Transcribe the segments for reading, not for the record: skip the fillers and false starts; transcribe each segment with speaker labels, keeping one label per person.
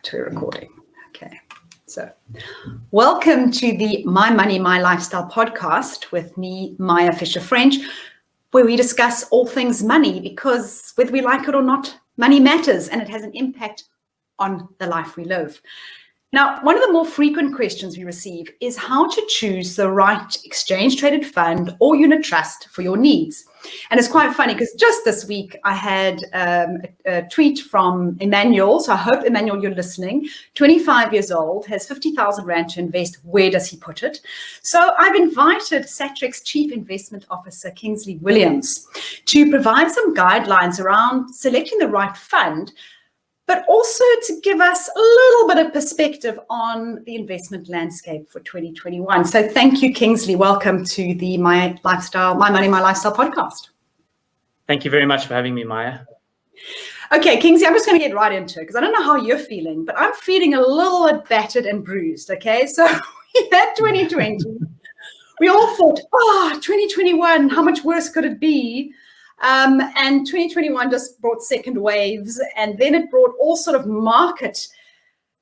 Speaker 1: right, we're recording. Okay, so welcome to the My Money, My Lifestyle podcast with me, Maya Fisher-French, where we discuss all things money, because whether we like it or not, money matters and it has an impact on the life we live. Now, one of the more frequent questions we receive is how to choose the right exchange-traded fund or unit trust for your needs. And it's quite funny because just this week I had a tweet from Emmanuel. So I hope, Emmanuel, you're listening. 25 years old, has 50,000 Rand to invest. Where does he put it? So I've invited SATRIX Chief Investment Officer Kingsley Williams to provide some guidelines around selecting the right fund, but also to give us a little bit of perspective on the investment landscape for 2021. So thank you, Kingsley. Welcome to the My Money, My Lifestyle podcast.
Speaker 2: Thank you very much for having me, Maya.
Speaker 1: Okay, Kingsley, I'm just going to get right into it because I don't know how you're feeling, but I'm feeling a little bit battered and bruised, okay? So we had 2020. We all thought, 2021, how much worse could it be? And 2021 just brought second waves, and then it brought all sort of market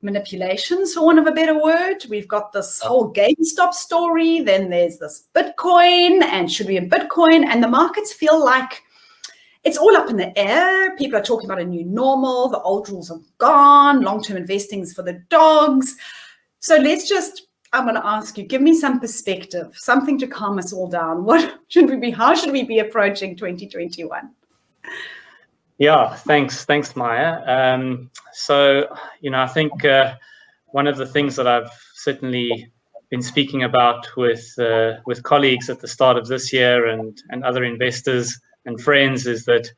Speaker 1: manipulations, for want of a better word. We've got this whole GameStop story, then there's this Bitcoin, and should we in Bitcoin? And the markets feel like it's all up in the air. People are talking about a new normal, the old rules are gone, long-term investing is for the dogs. So I'm going to ask you, give me some perspective, something to calm us all down. How should we be approaching 2021?
Speaker 2: Yeah, thanks, Maya. I think one of the things that I've certainly been speaking about with colleagues at the start of this year and other investors and friends is that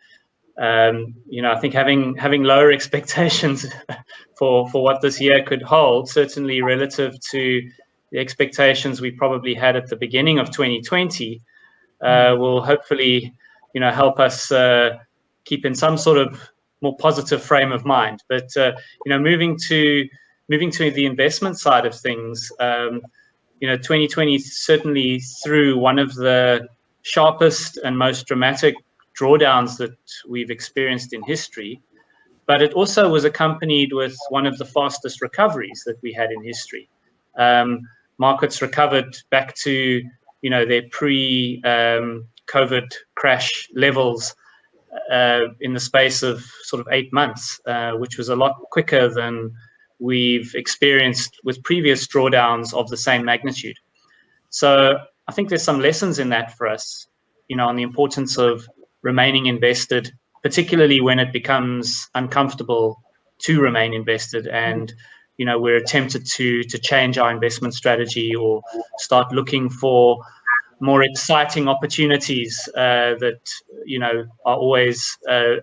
Speaker 2: I think having lower expectations for what this year could hold, certainly relative to the expectations we probably had at the beginning of 2020, will hopefully, help us keep in some sort of more positive frame of mind. But moving to the investment side of things, 2020 certainly threw one of the sharpest and most dramatic drawdowns that we've experienced in history, but it also was accompanied with one of the fastest recoveries that we had in history. Markets recovered back to, their pre-COVID crash levels in the space of sort of 8 months, which was a lot quicker than we've experienced with previous drawdowns of the same magnitude. So I think there's some lessons in that for us, on the importance of remaining invested, particularly when it becomes uncomfortable to remain invested and we're tempted to change our investment strategy or start looking for more exciting opportunities that are always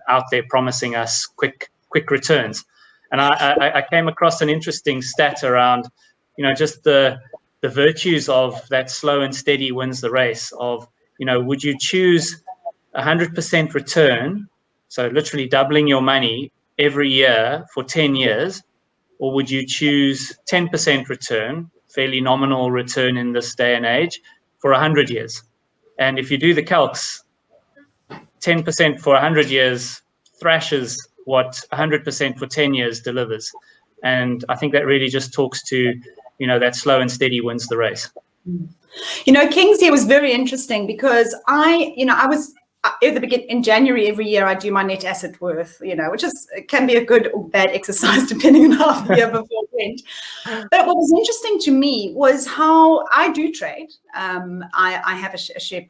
Speaker 2: out there promising us quick returns. And I came across an interesting stat around just the virtues of that slow and steady wins the race of would you choose 100% return, so literally doubling your money every year for 10 years, or would you choose 10% return, fairly nominal return in this day and age, for 100 years? And if you do the calcs, 10% for 100 years thrashes what 100% for 10 years delivers. And I think that really just talks to, that slow and steady wins the race.
Speaker 1: Kingsley, it was very interesting because I was at the beginning in January every year I do my net asset worth, which can be a good or bad exercise depending on how the year before went. But what was interesting to me was how I do trade. I have a share,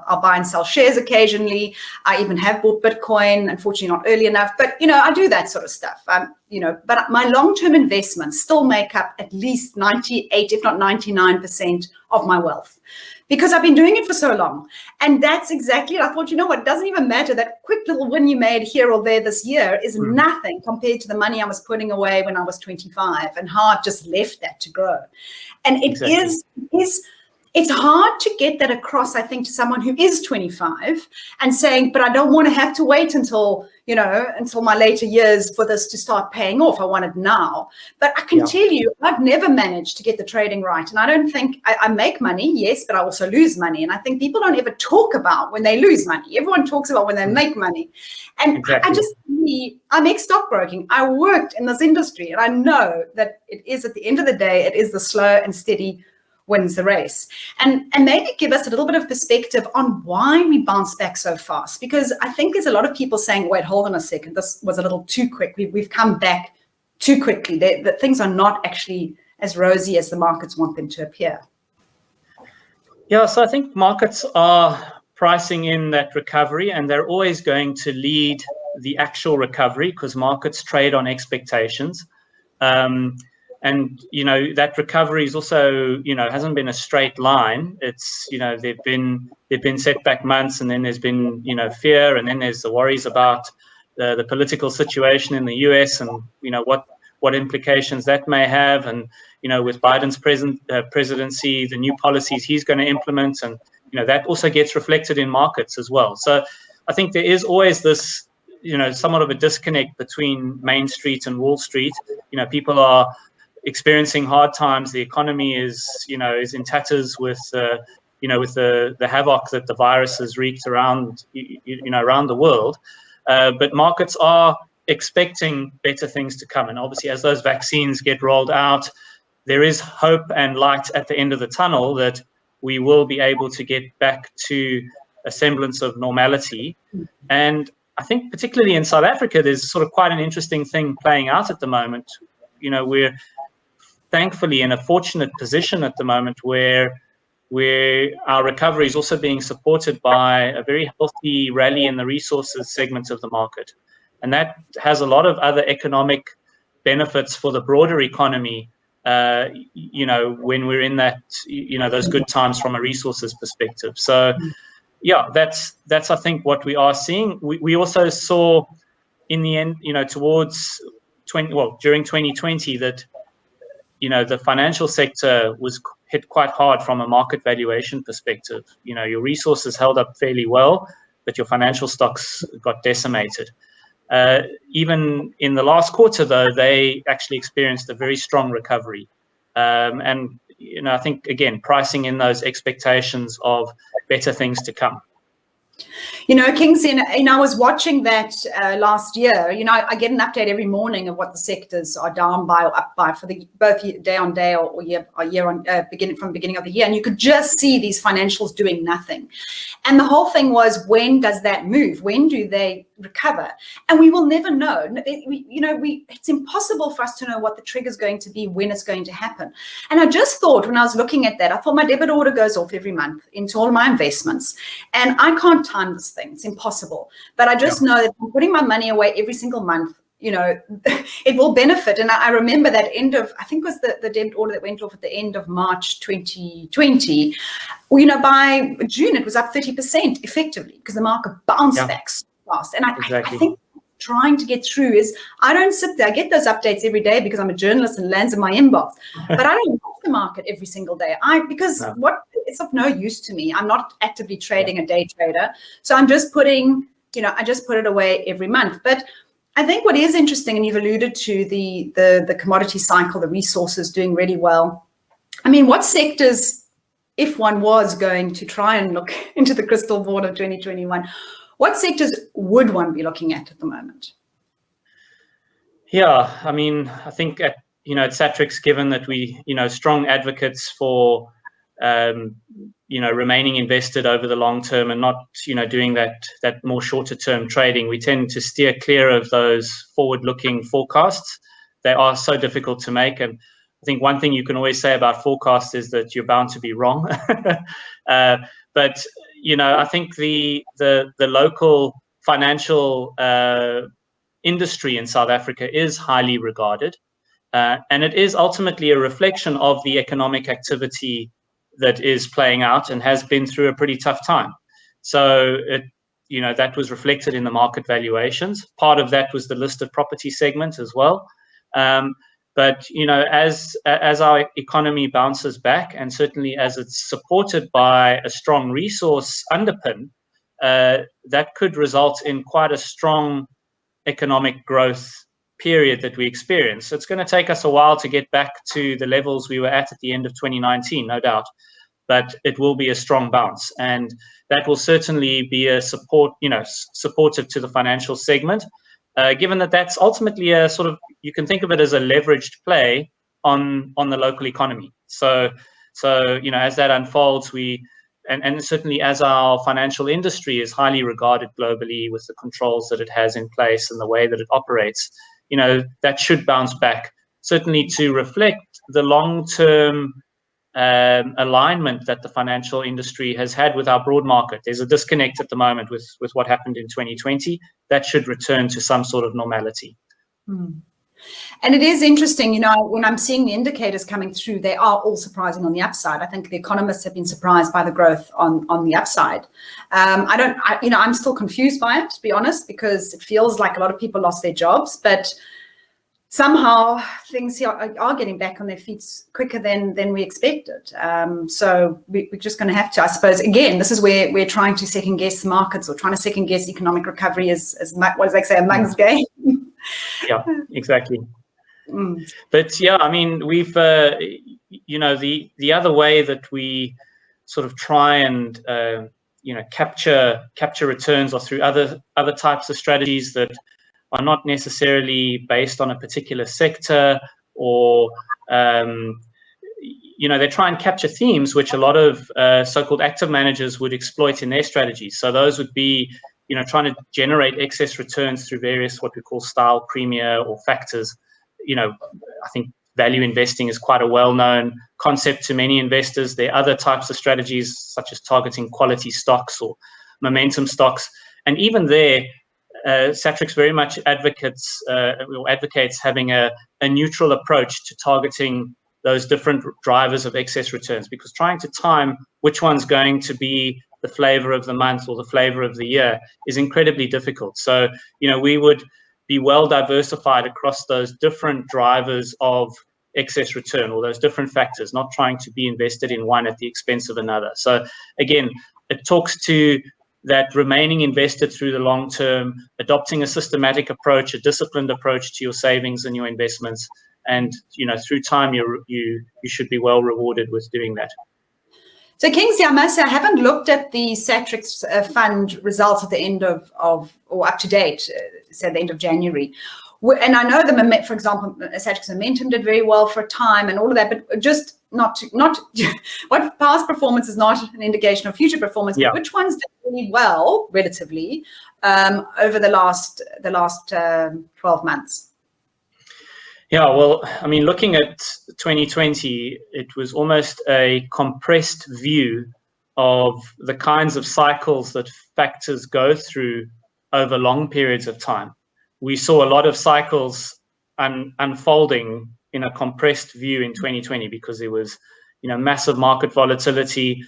Speaker 1: I'll buy and sell shares occasionally. I even have bought Bitcoin, unfortunately not early enough, but I do that sort of stuff. But my long-term investments still make up at least 98, if not 99% of my wealth, because I've been doing it for so long. And that's exactly it. I thought, it doesn't even matter. That quick little win you made here or there this year is nothing compared to the money I was putting away when I was 25 and how I've just left that to grow. And it it's hard to get that across, I think, to someone who is 25 and saying, but I don't want to have to wait until, until my later years for this to start paying off. I want it now. But I can tell you, I've never managed to get the trading right. And I don't think I make money, yes, but I also lose money. And I think people don't ever talk about when they lose money. Everyone talks about when they make money. And I'm ex-stockbroking. I worked in this industry, and I know that it is, at the end of the day, it is the slow and steady wins the race. And maybe give us a little bit of perspective on why we bounce back so fast, because I think there's a lot of people saying, wait, hold on a second, this was a little too quick. We've come back too quickly. That things are not actually as rosy as the markets want them to appear.
Speaker 2: Yeah, so I think markets are pricing in that recovery, and they're always going to lead the actual recovery because markets trade on expectations. And, that recovery is also, hasn't been a straight line. It's, there've been setback months, and then there's been, fear, and then there's the worries about the political situation in the US and, what implications that may have. And, with Biden's presidency, the new policies he's going to implement, and, that also gets reflected in markets as well. So I think there is always this, somewhat of a disconnect between Main Street and Wall Street. People are experiencing hard times. The economy is in tatters with with the havoc that the virus has wreaked around around the world. But markets are expecting better things to come, and obviously, as those vaccines get rolled out, there is hope and light at the end of the tunnel that we will be able to get back to a semblance of normality. And I think particularly in South Africa, there's sort of quite an interesting thing playing out at the moment. We're thankfully in a fortunate position at the moment where our recovery is also being supported by a very healthy rally in the resources segment of the market. And that has a lot of other economic benefits for the broader economy, when we're in that, those good times from a resources perspective. So, yeah, that's I think what we are seeing. We also saw in the end, towards during 2020 that, the financial sector was hit quite hard from a market valuation perspective. Your resources held up fairly well, but your financial stocks got decimated. Even in the last quarter, though, they actually experienced a very strong recovery. And, I think, again, pricing in those expectations of better things to come.
Speaker 1: Kingsley, I was watching that last year. I get an update every morning of what the sectors are down by or up by for both day on day or year on from the beginning of the year, and you could just see these financials doing nothing. And the whole thing was, when does that move? When do they recover? And we will never know. It's impossible for us to know what the trigger is going to be, when it's going to happen. And I just thought, when I was looking at that, I thought my debit order goes off every month into all my investments, and I can't time this thing. It's impossible. But I just know that I'm putting my money away every single month, it will benefit. And I remember that I think it was the debit order that went off at the end of March 2020. By June, it was up 30% effectively because the market bounced back so fast. And I think trying to get through is, I don't sit there. I get those updates every day because I'm a journalist and it lands in my inbox. But I don't watch the market every single day. It's of no use to me. I'm not actively trading a day trader. So I'm just putting, I just put it away every month. But I think what is interesting, and you've alluded to the commodity cycle, the resources doing really well. I mean, what sectors, if one was going to try and look into the crystal ball of 2021, what sectors would one be looking at the moment?
Speaker 2: Yeah, I mean, I think at SATRIX, given that we, strong advocates for, remaining invested over the long term and not, doing that more shorter term trading, we tend to steer clear of those forward-looking forecasts. They are so difficult to make. And I think one thing you can always say about forecasts is that you're bound to be wrong. But I think the local financial industry in South Africa is highly regarded, and it is ultimately a reflection of the economic activity that is playing out and has been through a pretty tough time. So that was reflected in the market valuations. Part of that was the listed property segment as well. But as our economy bounces back, and certainly as it's supported by a strong resource underpin, that could result in quite a strong economic growth period that we experience. So it's going to take us a while to get back to the levels we were at the end of 2019, no doubt. But it will be a strong bounce, and that will certainly be a supportive to the financial segment. Given that that's ultimately a sort of, you can think of it as a leveraged play on the local economy. So as that unfolds, and certainly as our financial industry is highly regarded globally with the controls that it has in place and the way that it operates, that should bounce back, certainly to reflect the long-term alignment that the financial industry has had with our broad market. There's a disconnect at the moment with what happened in 2020. That should return to some sort of normality.
Speaker 1: And it is interesting, when I'm seeing the indicators coming through, they are all surprising on the upside. I think the economists have been surprised by the growth on the upside. I'm still confused by it, to be honest, because it feels like a lot of people lost their jobs, but somehow things are getting back on their feet quicker than we expected. So we're just going to have to, I suppose, again, this is where we're trying to second guess markets, or trying to second guess economic recovery as what does they say, a mug's game?
Speaker 2: Yeah, exactly. But yeah, I mean, we've, the other way that we sort of try and, capture returns are through other types of strategies that are not necessarily based on a particular sector, or they try and capture themes which a lot of so-called active managers would exploit in their strategies. So those would be, trying to generate excess returns through various what we call style premia or factors. I think value investing is quite a well-known concept to many investors. There are other types of strategies, such as targeting quality stocks or momentum stocks, and even there, SATRIX very much advocates having a neutral approach to targeting those different drivers of excess returns, because trying to time which one's going to be the flavor of the month or the flavor of the year is incredibly difficult. So, we would be well diversified across those different drivers of excess return, or those different factors, not trying to be invested in one at the expense of another. So again, it talks to that remaining invested through the long term, adopting a systematic approach, a disciplined approach to your savings and your investments, and through time you should be well rewarded with doing that.
Speaker 1: So Kingsley, I must say, I haven't looked at the SATRIX fund results at the end of or up to date, say the end of January. And I know for example, SATRIX Momentum did very well for a time and all of that, but just not what past performance is not an indication of future performance,
Speaker 2: yeah.
Speaker 1: But which ones did really well relatively over the last 12 months?
Speaker 2: Yeah, well, I mean, looking at 2020, it was almost a compressed view of the kinds of cycles that factors go through over long periods of time. We saw a lot of cycles unfolding in a compressed view in 2020 because there was, massive market volatility,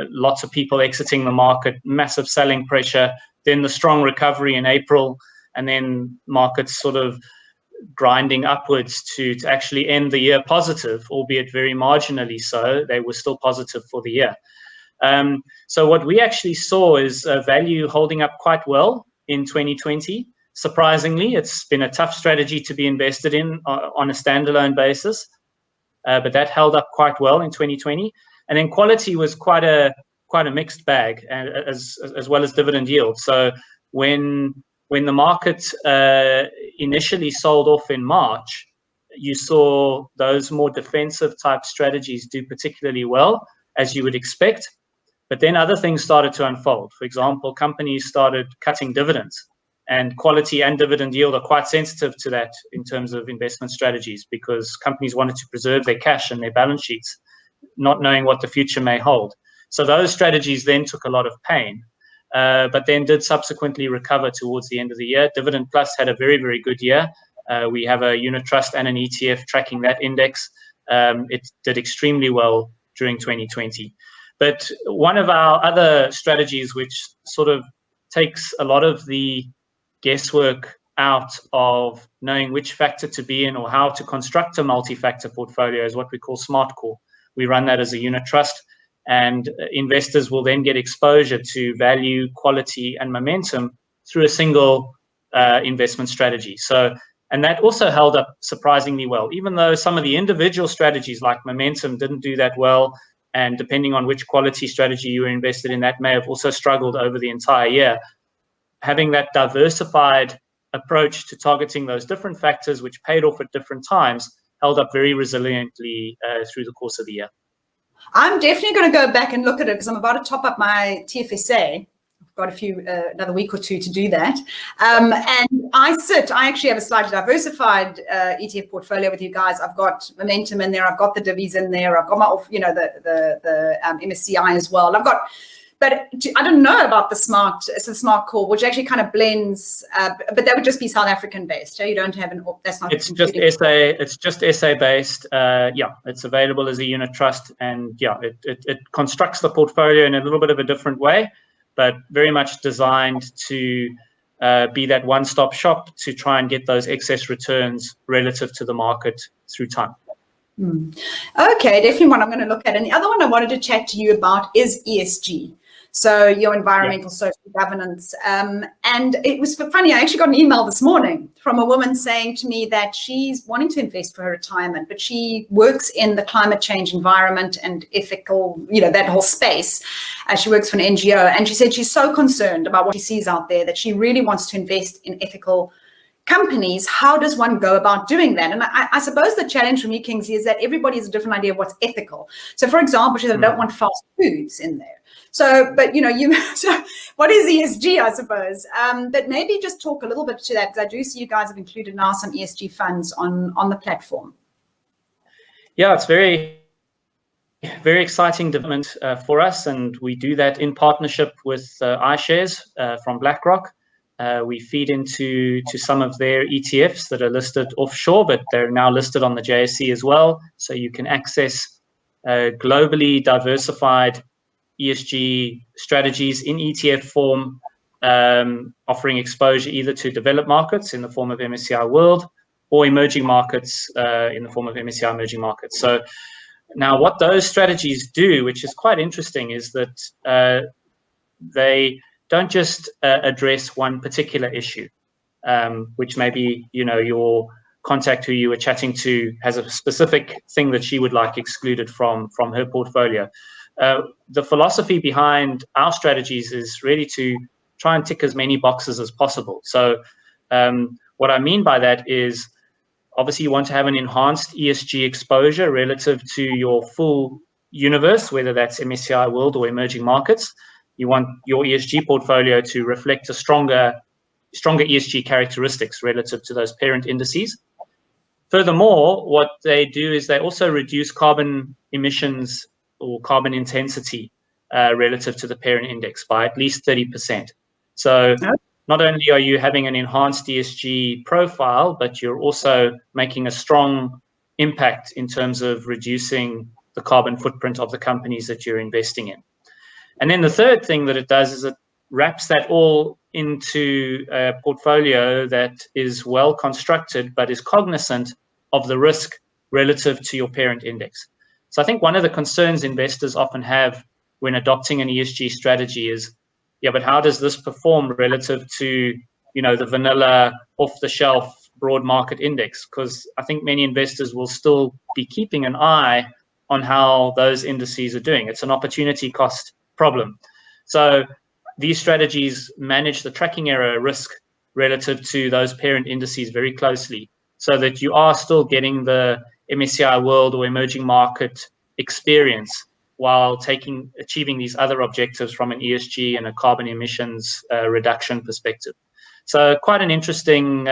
Speaker 2: lots of people exiting the market, massive selling pressure, then the strong recovery in April, and then markets sort of grinding upwards to actually end the year positive, albeit very marginally so. They were still positive for the year. So what we actually saw is value holding up quite well in 2020. Surprisingly, it's been a tough strategy to be invested in on a standalone basis, but that held up quite well in 2020. And then quality was quite a mixed bag, as well as dividend yield. So when the market initially sold off in March, you saw those more defensive type strategies do particularly well, as you would expect. But then other things started to unfold. For example, companies started cutting dividends, and quality and dividend yield are quite sensitive to that in terms of investment strategies, because companies wanted to preserve their cash and their balance sheets, not knowing what the future may hold. So those strategies then took a lot of pain, but then did subsequently recover towards the end of the year. Dividend Plus had a very, very good year. We have a unit trust and an ETF tracking that index. It did extremely well during 2020. But one of our other strategies, which sort of takes a lot of the guesswork out of knowing which factor to be in or how to construct a multi-factor portfolio is what we call SMART Core. We run that as a unit trust, and investors will then get exposure to value, quality, and momentum through a single investment strategy. And that also held up surprisingly well, even though some of the individual strategies like momentum didn't do that well, and depending on which quality strategy you were invested in, that may have also struggled over the entire year. Having that diversified approach to targeting those different factors, which paid off at different times, held up very resiliently through the course of the year.
Speaker 1: I'm definitely going to go back and look at it because I'm about to top up my TFSA. I've got a few, another week or two to do that. And I actually have a slightly diversified ETF portfolio with you guys. I've got momentum in there. I've got the divvies in there. I've got my, the MSCI as well. But I don't know about the SMART Core, which actually kind of blends, but that would just be South African based. You don't have that's not.
Speaker 2: It's just SA. It's just SA based. It's available as a unit trust, and it constructs the portfolio in a little bit of a different way, but very much designed to be that one-stop shop to try and get those excess returns relative to the market through time.
Speaker 1: Okay, definitely one I'm going to look at. And the other one I wanted to chat to you about is ESG. So your environmental, social governance. And it was funny, I actually got an email this morning from a woman saying to me that she's wanting to invest for her retirement, but she works in the climate change environment and ethical, that whole space. She works for an NGO. And she said she's so concerned about what she sees out there that she really wants to invest in ethical companies. How does one go about doing that? And I suppose the challenge for me, Kingsley, is that everybody has a different idea of what's ethical. So for example, she said, I don't want fast foods in there. So, but so what is ESG, I suppose? But maybe just talk a little bit to that, because I do see you guys have included now some ESG funds on the platform.
Speaker 2: Yeah, it's very, very exciting development for us, and we do that in partnership with iShares from BlackRock. We feed into some of their ETFs that are listed offshore, but they're now listed on the JSE as well. So you can access globally diversified ESG strategies in ETF form, offering exposure either to developed markets in the form of MSCI World or emerging markets in the form of MSCI Emerging Markets. So now what those strategies do, which is quite interesting, is that they don't just address one particular issue, which maybe, your contact who you were chatting to has a specific thing that she would like excluded from her portfolio. The philosophy behind our strategies is really to try and tick as many boxes as possible. So what I mean by that is, obviously you want to have an enhanced ESG exposure relative to your full universe, whether that's MSCI World or emerging markets. You want your ESG portfolio to reflect a stronger ESG characteristics relative to those parent indices. Furthermore, what they do is they also reduce carbon emissions or carbon intensity relative to the parent index by at least 30%. So not only are you having an enhanced ESG profile, but you're also making a strong impact in terms of reducing the carbon footprint of the companies that you're investing in. And then the third thing that it does is it wraps that all into a portfolio that is well constructed, but is cognizant of the risk relative to your parent index. So I think one of the concerns investors often have when adopting an ESG strategy is, but how does this perform relative to, the vanilla off-the-shelf broad market index? Because I think many investors will still be keeping an eye on how those indices are doing. It's an opportunity cost problem. So these strategies manage the tracking error risk relative to those parent indices very closely, so that you are still getting the MSCI World or emerging market experience while achieving these other objectives from an ESG and a carbon emissions reduction perspective. So quite an interesting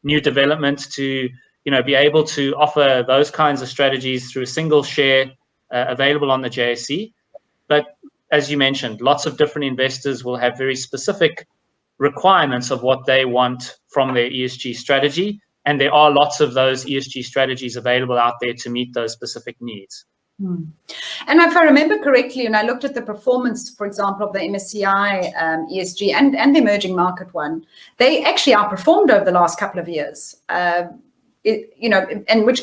Speaker 2: new development to be able to offer those kinds of strategies through a single share available on the JSE. But as you mentioned, lots of different investors will have very specific requirements of what they want from their ESG strategy. And there are lots of those ESG strategies available out there to meet those specific needs.
Speaker 1: And if I remember correctly, and I looked at the performance, for example, of the MSCI ESG and the emerging market one, they actually outperformed over the last couple of years. And which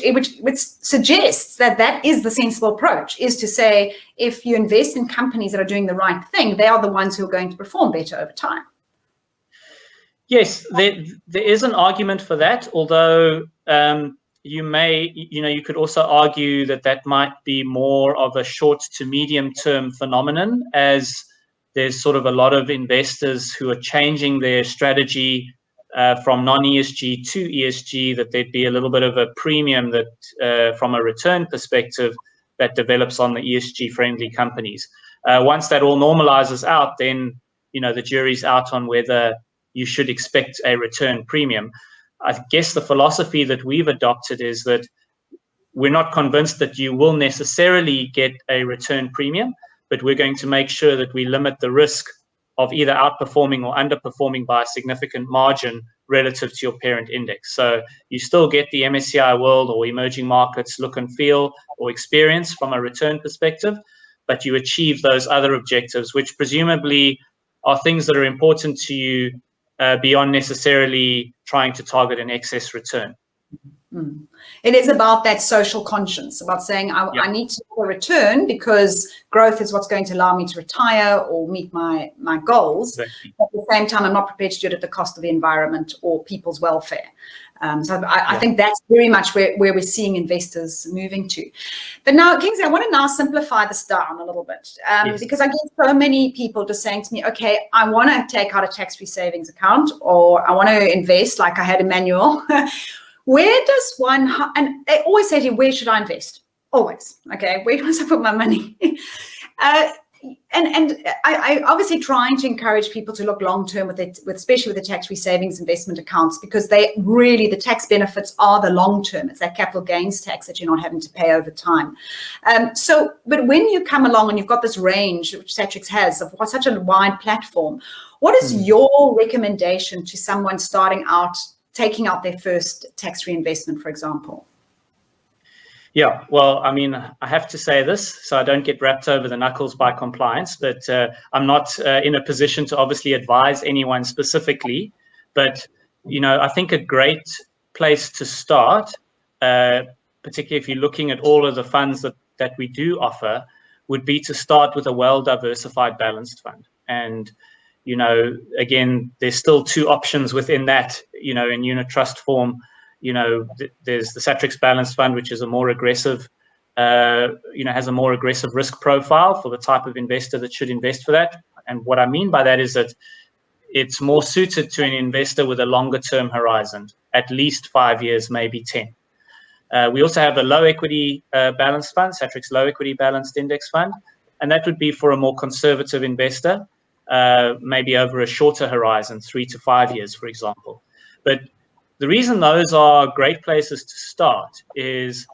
Speaker 1: suggests that is the sensible approach, is to say, if you invest in companies that are doing the right thing, they are the ones who are going to perform better over time.
Speaker 2: Yes, there is an argument for that, although you could also argue that might be more of a short to medium term phenomenon, as there's sort of a lot of investors who are changing their strategy from non-ESG to ESG, that there'd be a little bit of a premium that from a return perspective that develops on the ESG friendly companies. Once that all normalizes out, then the jury's out on whether you should expect a return premium. I guess the philosophy that we've adopted is that we're not convinced that you will necessarily get a return premium, but we're going to make sure that we limit the risk of either outperforming or underperforming by a significant margin relative to your parent index. So you still get the MSCI World or emerging markets look and feel or experience from a return perspective, but you achieve those other objectives, which presumably are things that are important to you beyond necessarily trying to target an excess return.
Speaker 1: It is about that social conscience, about saying I need to have a return because growth is what's going to allow me to retire or meet my goals.
Speaker 2: Exactly.
Speaker 1: At the same time, I'm not prepared to do it at the cost of the environment or people's welfare. So I think that's very much where we're seeing investors moving to. But now, Kingsley, I want to now simplify this down a little bit because I get so many people just saying to me, okay, I want to take out a tax-free savings account, or I want to invest like I had Emmanuel. Where does one, and they always say to you, where should I invest? Always. Okay, where do I put my money? And I obviously trying to encourage people to look long term especially with the tax-free savings investment accounts, because they really, the tax benefits are the long term. It's that capital gains tax that you're not having to pay over time. But when you come along and you've got this range, which SATRIX has, of such a wide platform, what is your recommendation to someone starting out, taking out their first tax-free investment, for example?
Speaker 2: Yeah, well, I mean, I have to say this, so I don't get wrapped over the knuckles by compliance, but I'm not in a position to obviously advise anyone specifically. But, I think a great place to start, particularly if you're looking at all of the funds that we do offer, would be to start with a well-diversified balanced fund. And, again, there's still two options within that, in unit trust form. There's the SATRIX Balanced Fund, which is a more aggressive, has a more aggressive risk profile for the type of investor that should invest for that. And what I mean by that is that it's more suited to an investor with a longer term horizon, at least 5 years, maybe 10. We also have a low equity balanced fund, SATRIX Low Equity Balanced Index Fund, and that would be for a more conservative investor, maybe over a shorter horizon, 3 to 5 years, for example. But the reason those are great places to start is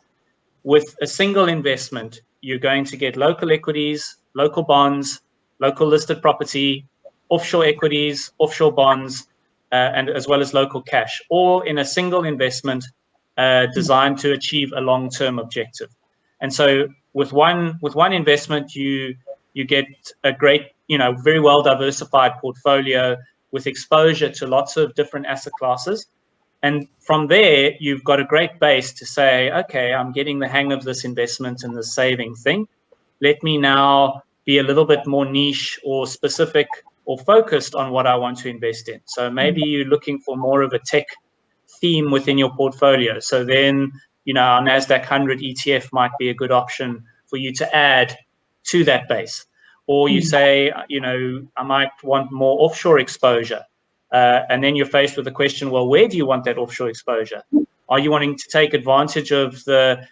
Speaker 2: with a single investment, you're going to get local equities, local bonds, local listed property, offshore equities, offshore bonds, and as well as local cash, all in a single investment designed to achieve a long-term objective. And so with one investment, you get a great, very well diversified portfolio with exposure to lots of different asset classes. And from there, you've got a great base to say, okay, I'm getting the hang of this investment and the saving thing. Let me now be a little bit more niche or specific or focused on what I want to invest in. So maybe you're looking for more of a tech theme within your portfolio. So then, our NASDAQ 100 ETF might be a good option for you to add to that base. Or you say, I might want more offshore exposure. And then you're faced with the question, well, where do you want that offshore exposure? Are you wanting to take advantage of the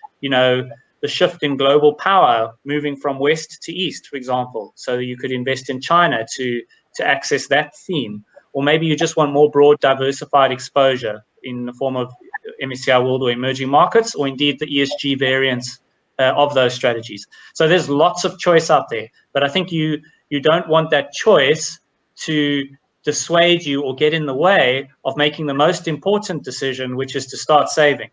Speaker 2: shift in global power moving from west to east, for example? So you could invest in China to access that theme. Or maybe you just want more broad, diversified exposure in the form of MSCI World or emerging markets, or indeed the ESG variants of those strategies. So there's lots of choice out there. But I think you don't want that choice to dissuade you or get in the way of making the most important decision, which is to start saving.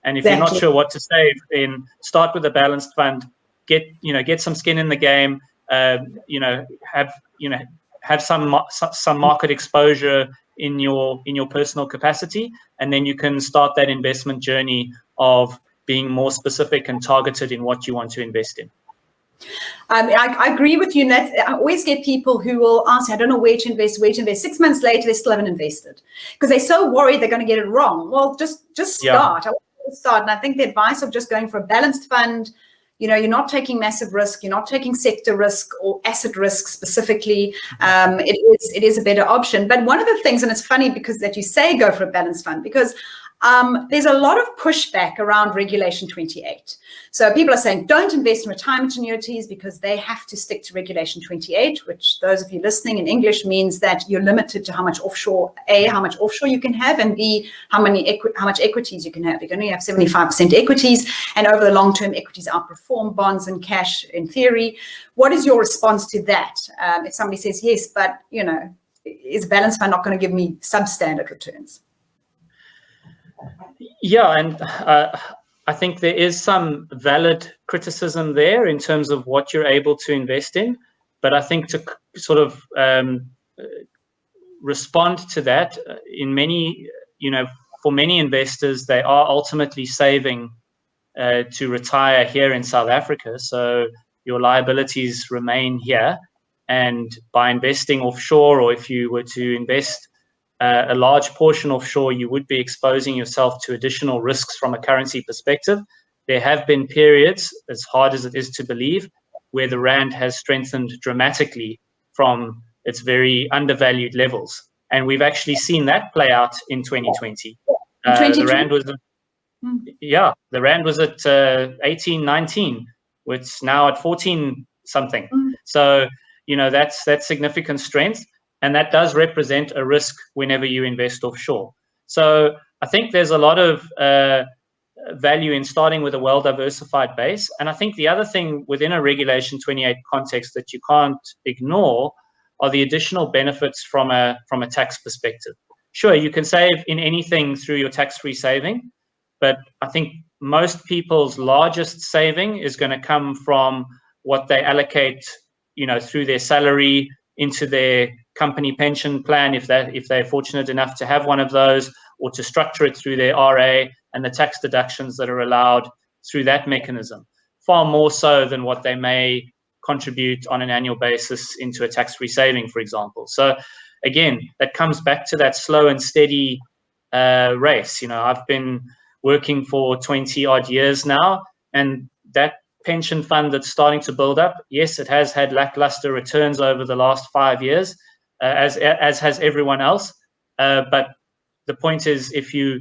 Speaker 2: And if you're not sure what to save, then start with a balanced fund get some skin in the game, have some market exposure in your personal capacity, and then you can start that investment journey of being more specific and targeted in what you want to invest in.
Speaker 1: I agree with you. And I always get people who will ask, I don't know where to invest. 6 months later, they still haven't invested because they're so worried they're going to get it wrong. Well, just start. I want to start. And I think the advice of just going for a balanced fund, you're not taking massive risk, you're not taking sector risk or asset risk specifically. It is a better option. But one of the things, and it's funny because that you say go for a balanced fund, because there's a lot of pushback around Regulation 28. So people are saying don't invest in retirement annuities because they have to stick to Regulation 28, which those of you listening in English means that you're limited to how much offshore you can have, and B, how much equities you can have. You can only have 75% equities, and over the long term, equities outperform bonds and cash in theory. What is your response to that? If somebody says yes, but is a balanced fund not going to give me substandard returns?
Speaker 2: Yeah, and I think there is some valid criticism there in terms of what you're able to invest in. But I think to sort of respond to that, for many investors, they are ultimately saving to retire here in South Africa. So your liabilities remain here. And by investing offshore, or if you were to invest a large portion offshore, you would be exposing yourself to additional risks from a currency perspective. There have been periods, as hard as it is to believe, where the rand has strengthened dramatically from its very undervalued levels. And we've actually seen that play out in 2020. The rand was at 18, 19, which is now at 14 something. So, that's significant strength. And that does represent a risk whenever you invest offshore. So I think there's a lot of value in starting with a well-diversified base. And I think the other thing within a Regulation 28 context that you can't ignore are the additional benefits from a tax perspective. Sure, you can save in anything through your tax-free saving, but I think most people's largest saving is going to come from what they allocate, through their salary into their company pension plan, if they're fortunate enough to have one of those, or to structure it through their RA and the tax deductions that are allowed through that mechanism, far more so than what they may contribute on an annual basis into a tax-free saving, for example. So again, that comes back to that slow and steady race. I've been working for 20 odd years now, and that pension fund that's starting to build up, yes, it has had lackluster returns over the last 5 years, as has everyone else. But the point is, if you're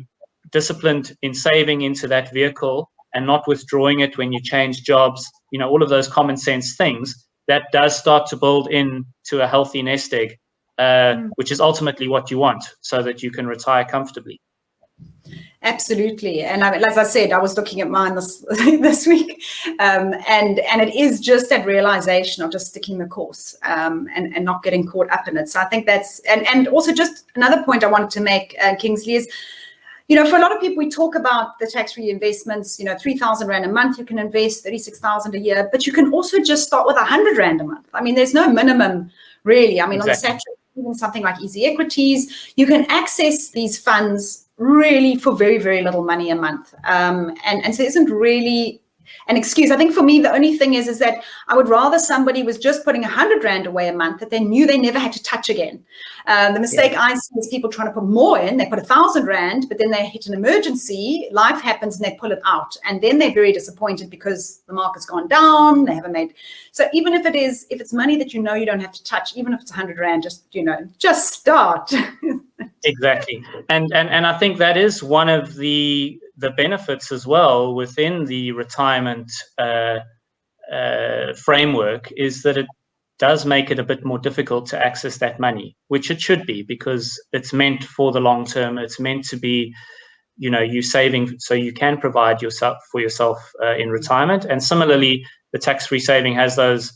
Speaker 2: disciplined in saving into that vehicle and not withdrawing it when you change jobs, all of those common sense things, that does start to build into a healthy nest egg, which is ultimately what you want, so that you can retire comfortably.
Speaker 1: Absolutely. And as I said, I was looking at mine this week, and it is just that realization of just sticking the course, and not getting caught up in it. So I think that's, and also just another point I wanted to make, Kingsley, is, for a lot of people, we talk about the tax-free investments, 3,000 Rand a month you can invest, 36,000 a year, but you can also just start with 100 Rand a month. I mean, there's no minimum, really. I mean, exactly. On the SATRIX, even something like Easy Equities, you can access these funds really for very, very little money a month. And so there isn't really an excuse. I think for me, the only thing is that I would rather somebody was just putting 100 Rand away a month that they knew they never had to touch again. The mistake I see is people trying to put more in. They put 1,000 Rand, but then they hit an emergency, life happens, and they pull it out. And then they're very disappointed because the market's gone down. They haven't made. So even if it's money that you don't have to touch, even if it's 100 Rand, just start.
Speaker 2: Exactly. And I think that is one of the benefits as well within the retirement framework, is that it does make it a bit more difficult to access that money, which it should be, because it's meant for the long term. It's meant to be, you saving so you can provide for yourself in retirement. And similarly, the tax-free saving has those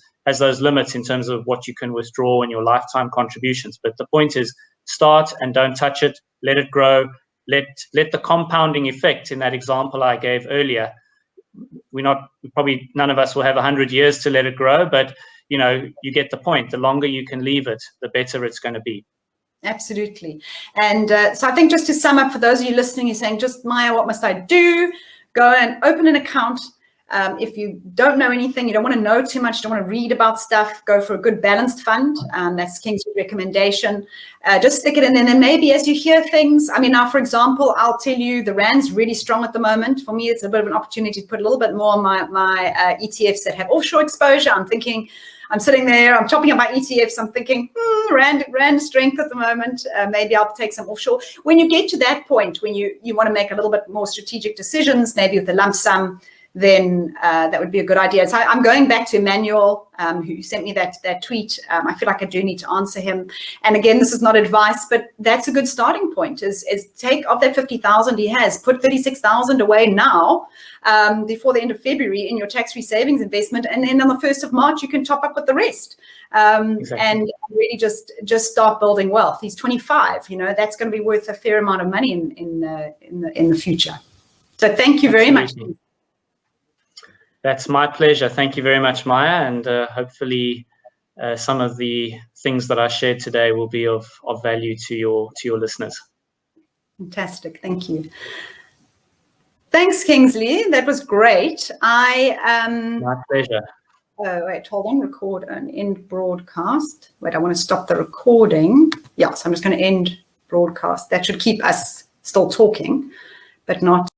Speaker 2: limits in terms of what you can withdraw in your lifetime contributions. But the point is, start and don't touch it. Let it grow. Let the compounding effect in that example I gave earlier, probably none of us will have 100 years to let it grow, but you get the point. The longer you can leave it, the better it's going to be.
Speaker 1: Absolutely. And so I think, just to sum up, for those of you listening, you're saying, just Maya, what must I do? Go and open an account. If you don't know anything, you don't want to know too much, you don't want to read about stuff, go for a good balanced fund. That's Kingsley's recommendation. Just stick it in, and then maybe as you hear things, I mean, now, for example, I'll tell you the Rand's really strong at the moment. For me, it's a bit of an opportunity to put a little bit more on my ETFs that have offshore exposure. I'm thinking, I'm sitting there, I'm chopping up my ETFs, I'm thinking, Rand strength at the moment, maybe I'll take some offshore. When you get to that point, when you want to make a little bit more strategic decisions, maybe with the lump sum, then that would be a good idea. So I'm going back to Emmanuel, who sent me that tweet. I feel like I do need to answer him. And again, this is not advice, but that's a good starting point, is take of that 50,000 he has, put 36,000 away now, before the end of February in your tax-free savings investment. And then on the 1st of March, you can top up with the rest. Exactly. And really just start building wealth. He's 25, that's going to be worth a fair amount of money in the future. So thank you very much.
Speaker 2: That's my pleasure. Thank you very much, Maya, and hopefully some of the things that I shared today will be of value to your listeners.
Speaker 1: Fantastic. Thank you. Thanks, Kingsley. That was great.
Speaker 2: My pleasure.
Speaker 1: Oh, wait, hold on. Record and end broadcast. Wait, I want to stop the recording. Yeah, so I'm just going to end broadcast. That should keep us still talking, but not